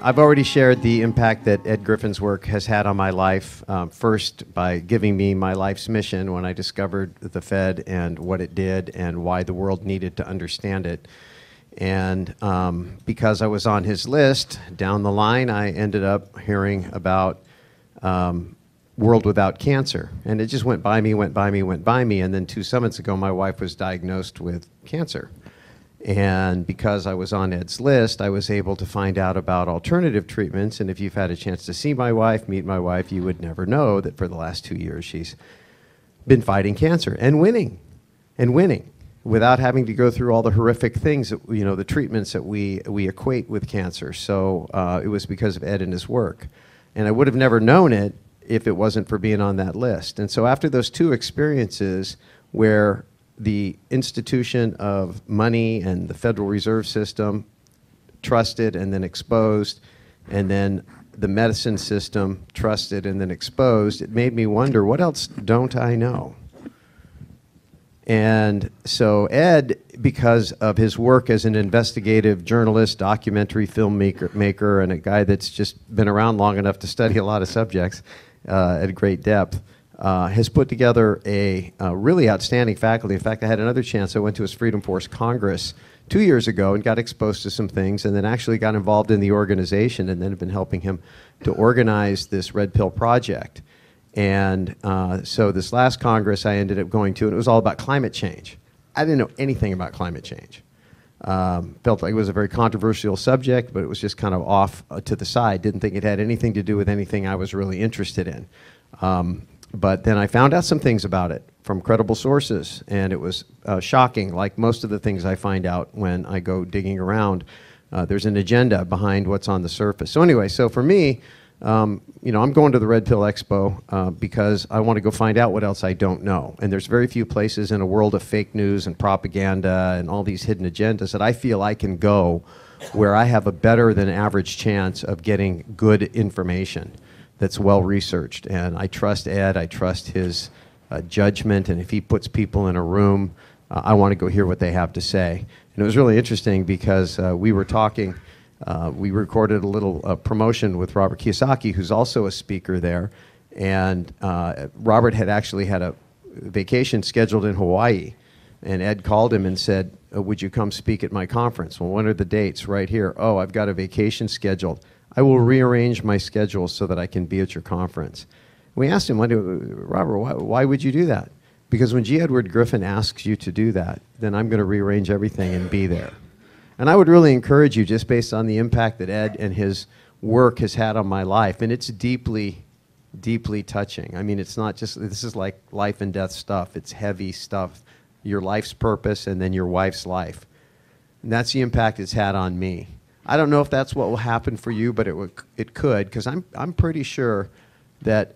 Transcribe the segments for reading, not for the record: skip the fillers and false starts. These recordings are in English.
I've already shared the impact that Ed Griffin's work has had on my life, first by giving me my life's mission when I discovered the Fed and what it did and why the world needed to understand it. And because I was on his list, down the line, I ended up hearing about World Without Cancer. And it just went by me, went by me, went by me. And then 2 summits ago, my wife was diagnosed with cancer. And because I was on Ed's list, I was able to find out about alternative treatments. And if you've had a chance to see my wife, meet my wife, you would never know that for the last 2 years, she's been fighting cancer and winning, without having to go through all the horrific things that, you know, the treatments that we equate with cancer. So it was because of Ed and his work. And I would have never known it if it wasn't for being on that list. And so after those 2 experiences where the institution of money and the Federal Reserve System trusted and then exposed, and then the medicine system trusted and then exposed, it made me wonder, what else don't I know? And so Ed, because of his work as an investigative journalist, documentary filmmaker, and a guy that's just been around long enough to study a lot of subjects at great depth, has put together a really outstanding faculty. In fact, I had another chance. I went to his Freedom Force Congress 2 years ago and got exposed to some things, and then actually got involved in the organization, and then have been helping him to organize this Red Pill project. And so this last Congress I ended up going to, and it was all about climate change. I didn't know anything about climate change. Felt like it was a very controversial subject, but it was just kind of off to the side. Didn't think it had anything to do with anything I was really interested in. But then I found out some things about it from credible sources, and it was shocking. Like most of the things I find out when I go digging around, there's an agenda behind what's on the surface. So anyway, so for me, you know, I'm going to the Red Pill Expo because I want to go find out what else I don't know. And there's very few places in a world of fake news and propaganda and all these hidden agendas that I feel I can go where I have a better than average chance of getting good information that's well researched. And I trust Ed, I trust his judgment, and if he puts people in a room, I want to go hear what they have to say. And it was really interesting because we were talking, we recorded a little promotion with Robert Kiyosaki, who's also a speaker there, and Robert had actually had a vacation scheduled in Hawaii, and Ed called him and said, would you come speak at my conference? Well, when are the dates? Right here. Oh, I've got a vacation scheduled. I will rearrange my schedule so that I can be at your conference. We asked him, Robert, why would you do that? Because when G. Edward Griffin asks you to do that, then I'm going to rearrange everything and be there. And I would really encourage you, just based on the impact that Ed and his work has had on my life, and it's deeply, deeply touching. I mean, it's not just, this is like life and death stuff. It's heavy stuff, your life's purpose and then your wife's life. And that's the impact it's had on me. I don't know if that's what will happen for you, but it could, because I'm pretty sure that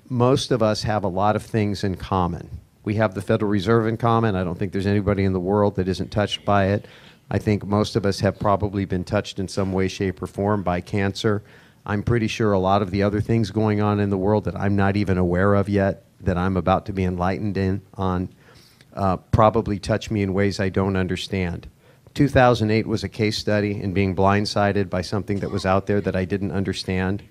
most of us have a lot of things in common. We have the Federal Reserve in common. I don't think there's anybody in the world that isn't touched by it. I think most of us have probably been touched in some way, shape, or form by cancer. I'm pretty sure a lot of the other things going on in the world that I'm not even aware of yet, that I'm about to be enlightened on, probably touch me in ways I don't understand. 2008 was a case study in being blindsided by something that was out there that I didn't understand.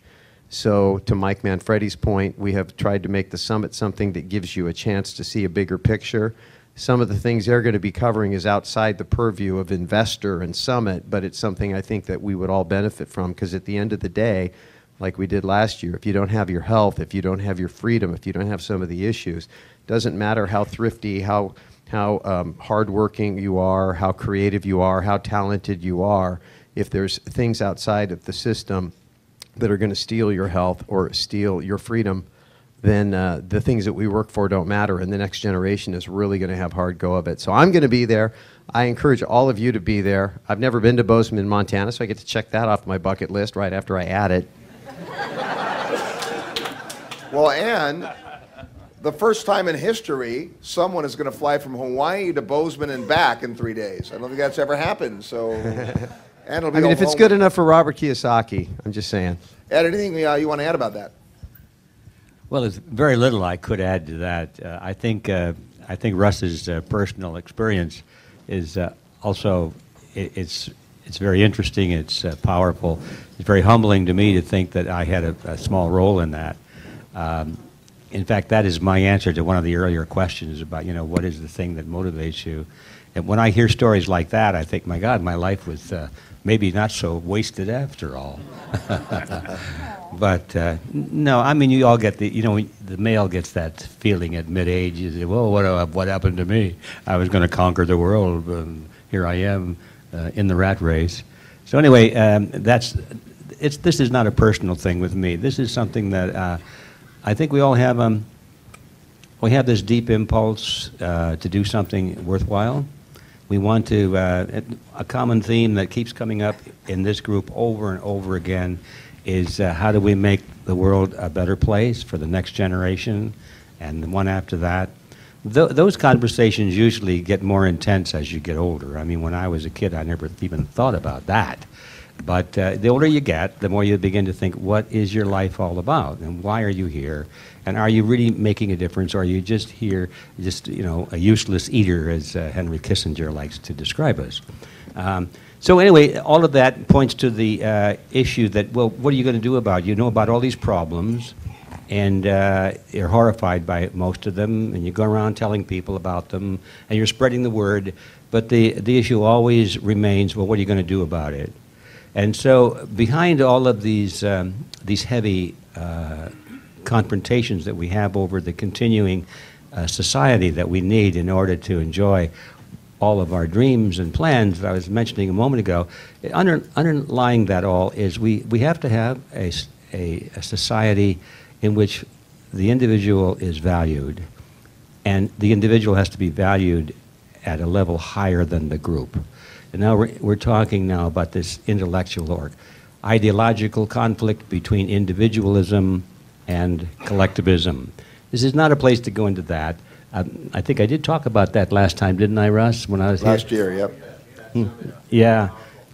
So to Mike Manfredi's point, we have tried to make the summit something that gives you a chance to see a bigger picture. Some of the things they're going to be covering is outside the purview of investor and summit, but it's something I think that we would all benefit from, because at the end of the day, like we did last year, if you don't have your health, if you don't have your freedom, if you don't have some of the issues, doesn't matter how thrifty, how hardworking you are, how creative you are, how talented you are, if there's things outside of the system that are going to steal your health or steal your freedom, then the things that we work for don't matter, and the next generation is really going to have hard go of it. So I'm going to be there. I encourage all of you to be there. I've never been to Bozeman, Montana, so I get to check that off my bucket list right after I add it. Well, and the first time in history, someone is going to fly from Hawaii to Bozeman and back in 3 days. I don't think that's ever happened. So, and it'll be I mean, if it's good enough for Robert Kiyosaki, I'm just saying. Ed, anything you want to add about that? Well, there's very little I could add to that. I think Russ's personal experience is also it's it's very interesting. It's powerful. It's very humbling to me to think that I had a small role in that. In fact, that is my answer to one of the earlier questions about, you know, what is the thing that motivates you? And when I hear stories like that, I think, my God, my life was maybe not so wasted after all. But no, I mean, you all get the, you know, the male gets that feeling at mid-age. You say, well, what happened to me? I was going to conquer the world, and here I am in the rat race. So anyway, this is not a personal thing with me. This is something that I think we all have. We have this deep impulse to do something worthwhile. We want to, a common theme that keeps coming up in this group over and over again is how do we make the world a better place for the next generation and the one after that. Those conversations usually get more intense as you get older. I mean, when I was a kid, I never even thought about that. But the older you get, the more you begin to think, what is your life all about? And why are you here? And are you really making a difference? Or are you just here, just, you know, a useless eater, as Henry Kissinger likes to describe us? So anyway, all of that points to the issue that, well, what are you going to do about it? You know about all these problems, and you're horrified by most of them, and you go around telling people about them, and you're spreading the word, but the issue always remains, well, what are you going to do about it? And so behind all of these heavy confrontations that we have over the continuing society that we need in order to enjoy all of our dreams and plans that I was mentioning a moment ago, underlying that all is we have to have a society in which the individual is valued, and the individual has to be valued at a level higher than the group. And now we're talking now about this intellectual or ideological conflict between individualism and collectivism. This is not a place to go into that. I think I did talk about that last time, didn't I, Russ, when I was here? Last year, yep. Yeah,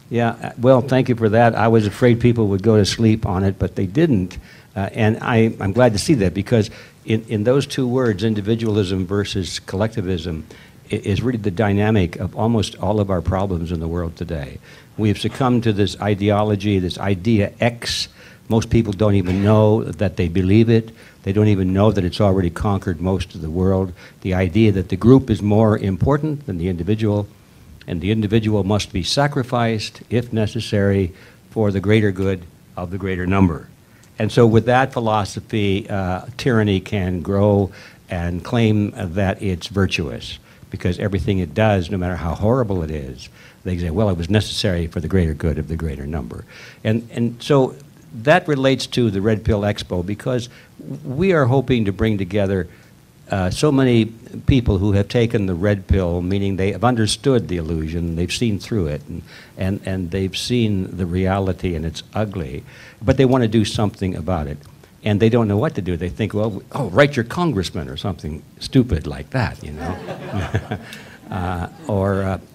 yeah. Well, thank you for that. I was afraid people would go to sleep on it, but they didn't. And I'm glad to see that, because in those two words, individualism versus collectivism, is really the dynamic of almost all of our problems in the world today. We have succumbed to this ideology, this idea X. Most people don't even know that they believe it. They don't even know that it's already conquered most of the world. The idea that the group is more important than the individual, and the individual must be sacrificed, if necessary, for the greater good of the greater number. And so with that philosophy, tyranny can grow and claim that it's virtuous, because everything it does, no matter how horrible it is, they say, well, it was necessary for the greater good of the greater number. And so that relates to the Red Pill Expo, because we are hoping to bring together so many people who have taken the red pill, meaning they have understood the illusion, they've seen through it, and they've seen the reality, and it's ugly, but they want to do something about it. And they don't know what to do. They think, well, oh, write your congressman or something stupid like that, you know.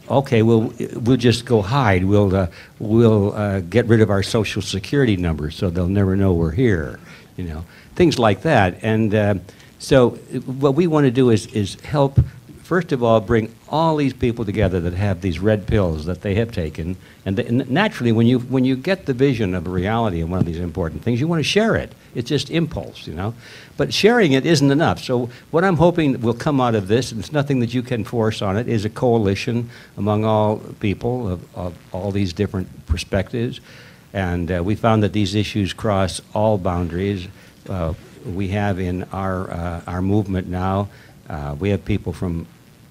Okay, we'll just go hide. We'll get rid of our social security number so they'll never know we're here, you know. Things like that. And so what we want to do is help, first of all, bring all these people together that have these red pills that they have taken. And naturally, when you get the vision of a reality in one of these important things, you want to share it. It's just impulse, you know. But sharing it isn't enough. So what I'm hoping will come out of this, and it's nothing that you can force on it, is a coalition among all people of all these different perspectives. And we found that these issues cross all boundaries. We have in our movement now, we have people from,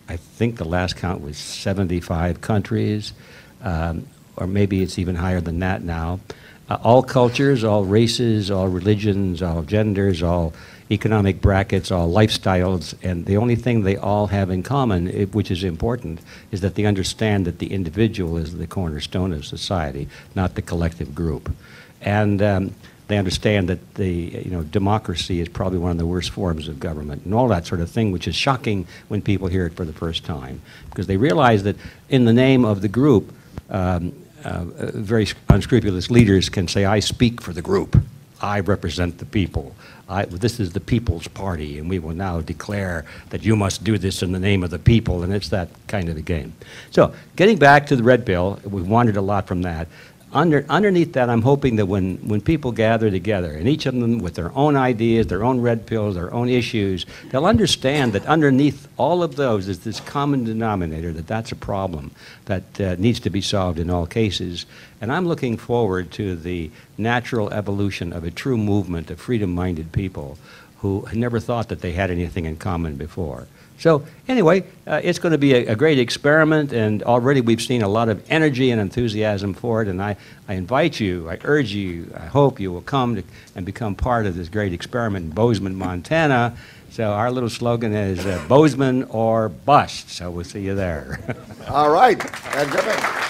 I think the last count was 75 countries, or maybe it's even higher than that now. All cultures, all races, all religions, all genders, all economic brackets, all lifestyles, and the only thing they all have in common, which is important, is that they understand that the individual is the cornerstone of society, not the collective group. And they understand that democracy is probably one of the worst forms of government and all that sort of thing, which is shocking when people hear it for the first time, because they realize that in the name of the group, very unscrupulous leaders can say, I speak for the group. I represent the people. This is the people's party, and we will now declare that you must do this in the name of the people, and it's that kind of a game. So getting back to the red pill, we wanted a lot from that. Underneath that, I'm hoping that when people gather together, and each of them with their own ideas, their own red pills, their own issues, they'll understand that underneath all of those is this common denominator, that that's a problem that needs to be solved in all cases. And I'm looking forward to the natural evolution of a true movement of freedom-minded people who never thought that they had anything in common before. So anyway, it's going to be a great experiment, and already we've seen a lot of energy and enthusiasm for it, and I invite you, I urge you, I hope you will come and become part of this great experiment in Bozeman, Montana. So our little slogan is Bozeman or Bust, so we'll see you there. All right. That's good.